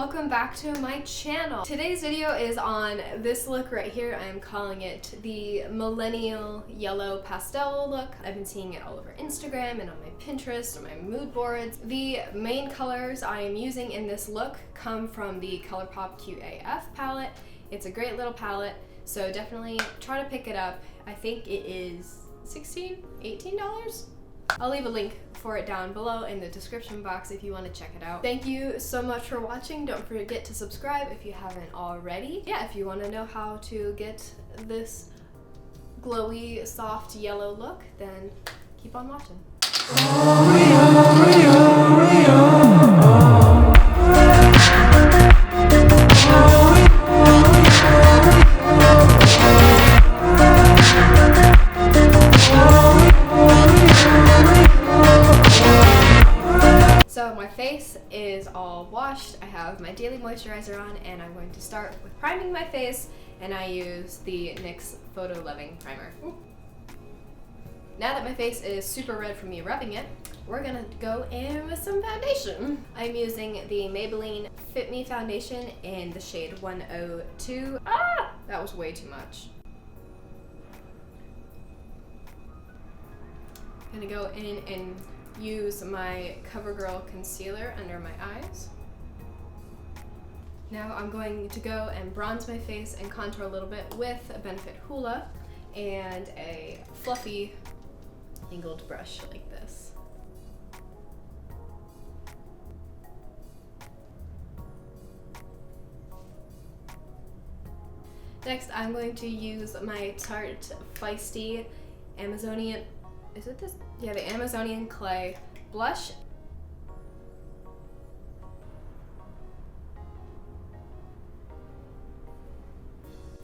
welcome back to my channel. Today's video is on this look right here. I'm calling it the Millennial Yellow Pastel look. I've been seeing it all over Instagram and on my Pinterest or my mood boards. The main colors I am using in this look come from the Colourpop QAF palette. It's a great little palette, so definitely try to pick it up. I think it is $16, $18? I'll leave a link for it down below in the description box if you want to check it out. Thank you so much for watching. Don't forget to subscribe if you haven't already. Yeah, if you want to know how to get this glowy, soft yellow look, then keep on watching. So my face is all washed. I have my daily moisturizer on and I'm going to start with priming my face, and I use the NYX Photo Loving Primer. Ooh. Now that my face is super red from me rubbing it, we're gonna go in with some foundation. I'm using the Maybelline Fit Me foundation in the shade 102. Ah! That was way too much. I'm gonna go in and use my CoverGirl concealer under my eyes. Now I'm going to go and bronze my face and contour a little bit with a Benefit Hoola and a fluffy angled brush like this. Next, I'm going to use my Tarte Feisty Amazonian, is it this? Yeah, the Amazonian Clay blush.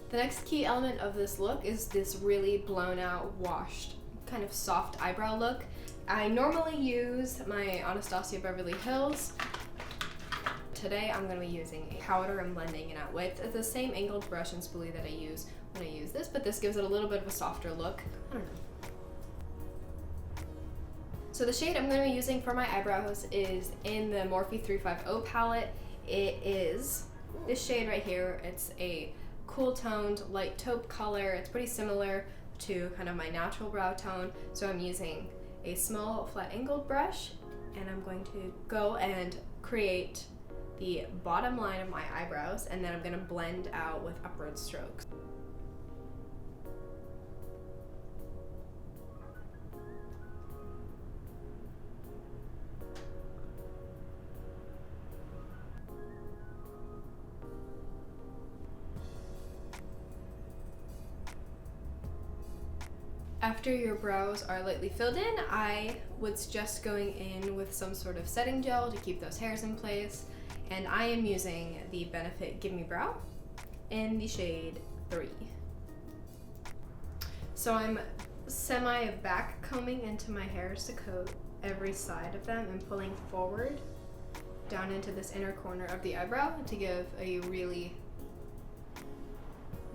The next key element of this look is this really blown out, washed, kind of soft eyebrow look. I normally use my Anastasia Beverly Hills. Today I'm going to be using a powder and blending it out with the same angled brush and spoolie that I use when I use this, but this gives it a little bit of a softer look. I don't know. So the shade I'm going to be using for my eyebrows is in the Morphe 350 palette. It is this shade right here. It's a cool toned light taupe color. It's pretty similar to kind of my natural brow tone. So I'm using a small flat angled brush and I'm going to go and create the bottom line of my eyebrows, and then I'm going to blend out with upward strokes. After your brows are lightly filled in, I would suggest going in with some sort of setting gel to keep those hairs in place. And I am using the Benefit Give Me Brow in the shade 3. So I'm semi-back combing into my hairs to coat every side of them and pulling forward down into this inner corner of the eyebrow to give a really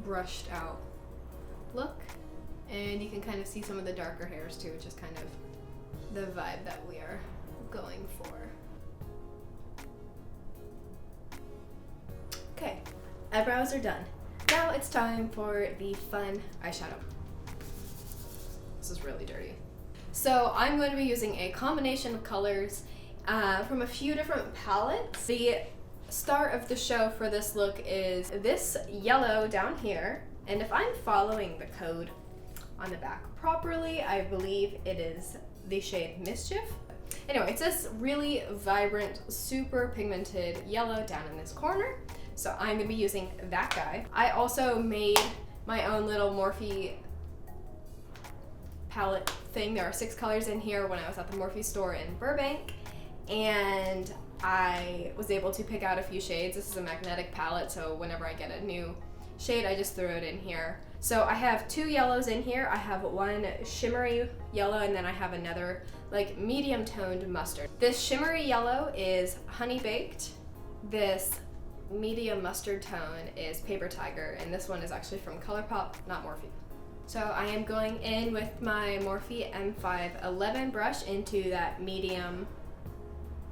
brushed out look. And you can kind of see some of the darker hairs too, which is kind of the vibe that we are going for. Okay, eyebrows are done. Now it's time for the fun eyeshadow. This is really dirty. So I'm going to be using a combination of colors from a few different palettes. The star of the show for this look is this yellow down here. And if I'm following the code on the back properly, I believe it is the shade Mischief. Anyway, it's this really vibrant, super pigmented yellow down in this corner. So I'm gonna be using that guy. I also made my own little Morphe palette thing. There are 6 colors in here when I was at the Morphe store in Burbank, and I was able to pick out a few shades. This is a magnetic palette, so whenever I get a new shade, I just throw it in here. So I have 2 yellows in here. I have one shimmery yellow, and then I have another like medium toned mustard. This shimmery yellow is Honey Baked. This medium mustard tone is Paper Tiger, and this one is actually from Colourpop, not Morphe. So I am going in with my Morphe M511 brush into that medium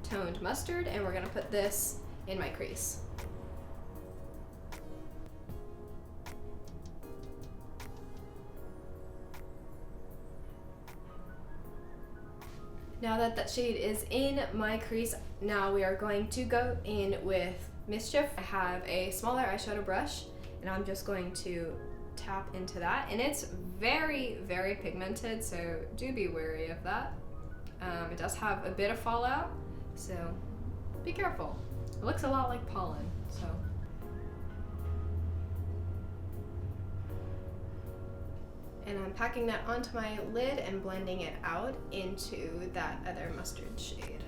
toned mustard, and we're gonna put this in my crease. Now that that shade is in my crease, now we are going to go in with Mischief. I have a smaller eyeshadow brush and I'm just going to tap into that, and it's very, very pigmented, so do be wary of that. It does have a bit of fallout, so be careful. It looks a lot like pollen, so. And I'm packing that onto my lid and blending it out into that other mustard shade.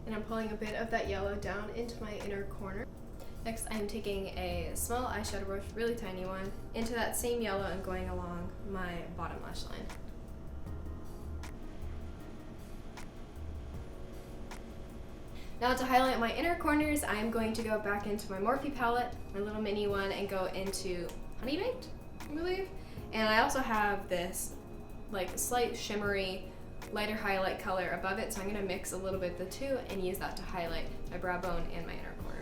And I'm pulling a bit of that yellow down into my inner corner. Next, I'm taking a small eyeshadow brush, really tiny one, into that same yellow and going along my bottom lash line. Now to highlight my inner corners, I'm going to go back into my Morphe palette, my little mini one, and go into Honey Baked, I believe. And I also have this like slight shimmery, lighter highlight color above it, so I'm gonna mix a little bit of the two and use that to highlight my brow bone and my inner corner.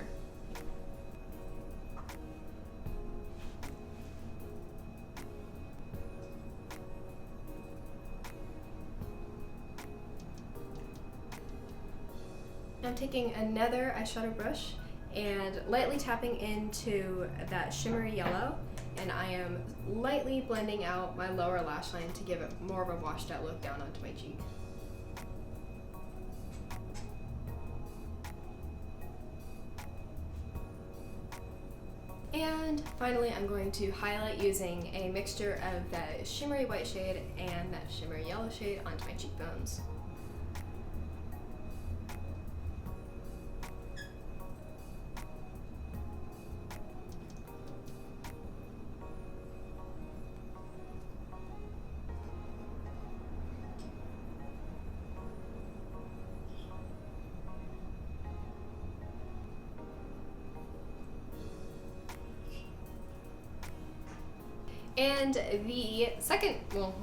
I'm taking another eyeshadow brush and lightly tapping into that shimmery yellow, and I am lightly blending out my lower lash line to give it more of a washed out look down onto my cheek. And finally, I'm going to highlight using a mixture of that shimmery white shade and that shimmery yellow shade onto my cheekbones. And the second, well,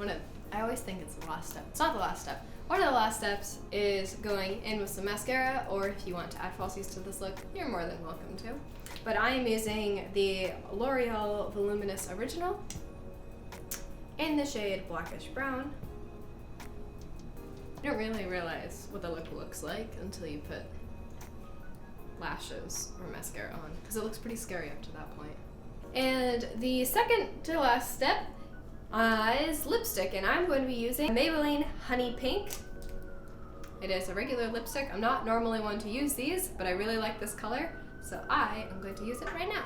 I always think it's the last step. It's not the last step. One of the last steps is going in with some mascara, or if you want to add falsies to this look, you're more than welcome to. But I am using the L'Oreal Voluminous Original in the shade Blackish Brown. You don't really realize what the look looks like until you put lashes or mascara on, because it looks pretty scary up to that point. And the second to last step is lipstick, and I'm going to be using Maybelline Honey Pink. It is a regular lipstick. I'm not normally one to use these, but I really like this color, so I am going to use it right now.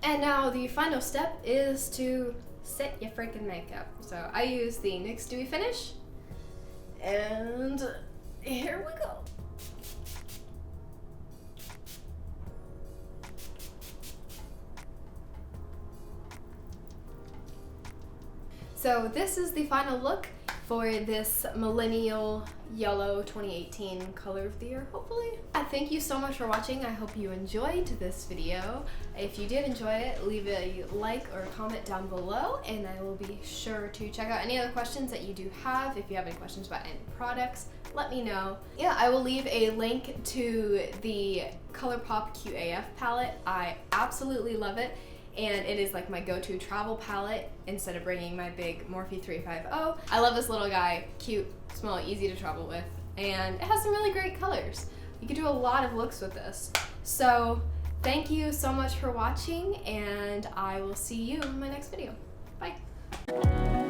And now the final step is to set your freaking makeup. So I use the NYX Dewy Finish, and here we go. So this is the final look for this Millennial Yellow 2018 color of the year, hopefully. Thank you so much for watching. I hope you enjoyed this video. If you did enjoy it, leave a like or a comment down below, and I will be sure to check out any other questions that you do have. If you have any questions about any products, let me know. Yeah, I will leave a link to the Colourpop QAF palette. I absolutely love it. And it is like my go-to travel palette instead of bringing my big Morphe 350. I love this little guy, cute, small, easy to travel with, and it has some really great colors. You can do a lot of looks with this. So thank you so much for watching, and I will see you in my next video. Bye.